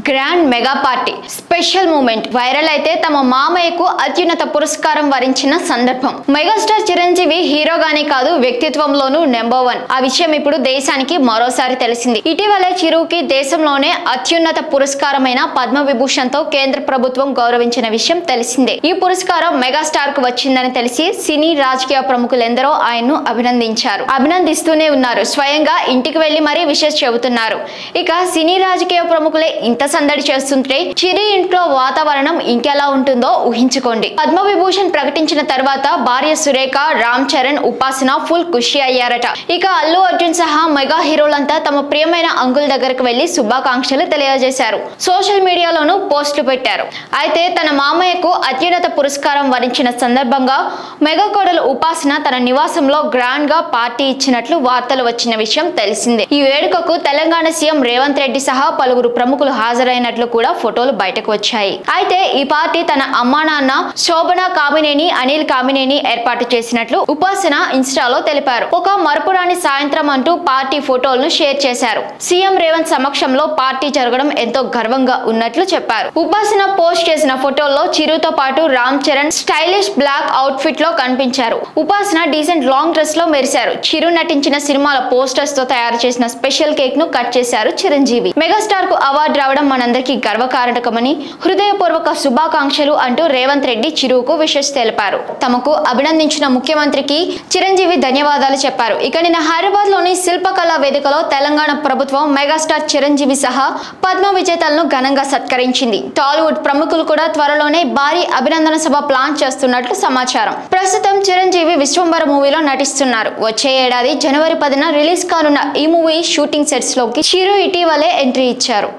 Grand mega party special moment viral అయితే తమ మామయ్యకు అత్యున్నత పురస్కారం వరించిన సందర్భం. మెగాస్టార్ చిరంజీవి హీరోగానే కాదు వ్యక్తిత్వంలోనూ నెంబర్ 1. ఆ విషయం ఇప్పుడు దేశానికి మరోసారి తెలిసింది. ఇటీవలే చిరుకి దేశంలోనే అత్యున్నత పురస్కారమైన పద్మవిభూషణ్ తో కేంద్ర ప్రభుత్వం గౌరవించిన విషయం తెలిసిందే. ఈ పురస్కారం మెగాస్టార్ కు వచ్చిందని తెలిసి సినీ రాజకీయ ప్రముఖులెందరో ఆయన్ను అభినందిస్తూనే ఉన్నారు. స్వయంగా ఇంటికి వెళ్లి మరీ విషెస్ చెబుతున్నారు. ఇక సినీ రాజకీయ ప్రముఖులే ఇంత సందడి చేస్తుంటే చిరు ఇంట్లో వాతావరణం ఇంకెలా ఉంటుందో ఊహించుకోండి. పద్మవిభూషణ్ ప్రకటించిన తర్వాత భార్య సురేఖ, రామ్ చరణ్, ఉపాసన ఫుల్ ఖుషి అయ్యారట. ఇక అల్లు అర్జున్ సహా మెగా హీరోలంతా తమ ప్రియమైన అంకుల్ దగ్గరకు వెళ్లి శుభాకాంక్షలు తెలియజేశారు. సోషల్ మీడియాలోనూ పోస్టులు పెట్టారు. అయితే తన మామయ్యకు అత్యున్నత పురస్కారం వరించిన సందర్భంగా మెగా కోడలు ఉపాసన తన నివాసంలో గ్రాండ్ గా పార్టీ ఇచ్చినట్లు వార్తలు వచ్చిన విషయం తెలిసిందే. ఈ వేడుకకు తెలంగాణ సీఎం రేవంత్ రెడ్డి సహా పలువురు ప్రముఖులు హాజరైనట్లు కూడా ఫోటోలు బయటకు వచ్చాయి. అయితే ఈ పార్టీ తన అమ్మా నాన్న శోభన కామినేని, అనిల్ కామినేని ఏర్పాటు చేసినట్లు ఉపాసన ఇన్స్టాలో తెలిపారు. ఒక మరపురాని సాయంత్రం అంటూ పార్టీ ఫోటోలను షేర్ చేశారు. సీఎం రేవంత్ సమక్షంలో పార్టీ జరగడం ఎంతో గర్వంగా ఉన్నట్లు చెప్పారు. ఉపాసన పోస్ట్ చేసిన ఫోటోల్లో చిరుతో పాటు Ram Charan stylish black outfit లో కనిపించారు. ఉపాసన డీసెంట్ లాంగ్ డ్రెస్ లో మెరిశారు. చిరు నటించిన సినిమాల పోస్టర్స్ తో తయారు చేసిన స్పెషల్ కేక్ ను కట్ చేశారు చిరంజీవి. మెగాస్టార్ కు అవార్డు రావడం మనందరికీ గర్వకారణకమని, హృదయపూర్వక శుభాకాంక్షలు అంటూ రేవంత్ రెడ్డి చిరుకు విషెస్ తెలిపారు. తమకు అభినందించిన ముఖ్యమంత్రికి చిరంజీవి ధన్యవాదాలు చెప్పారు. ఇక నిన్న హైదరాబాద్ లోని శిల్పకళా వేదికలో తెలంగాణ ప్రభుత్వం మెగాస్టార్ చిరంజీవి సహా పద్మ విజేతలను ఘనంగా సత్కరించింది. టాలీవుడ్ ప్రముఖులు కూడా త్వరలోనే భారీ అభినందన సభ ప్లాన్ చేస్తున్నట్లు సమాచారం. ప్రస్తుతం చిరంజీవి విశ్వంబర మూవీలో నటిస్తున్నారు. వచ్చే ఏడాది జనవరి 10న రిలీజ్ కానున్న ఈ మూవీ షూటింగ్ సెట్స్ లోకి చిరు ఇటీవలే ఎంట్రీ ఇచ్చారు.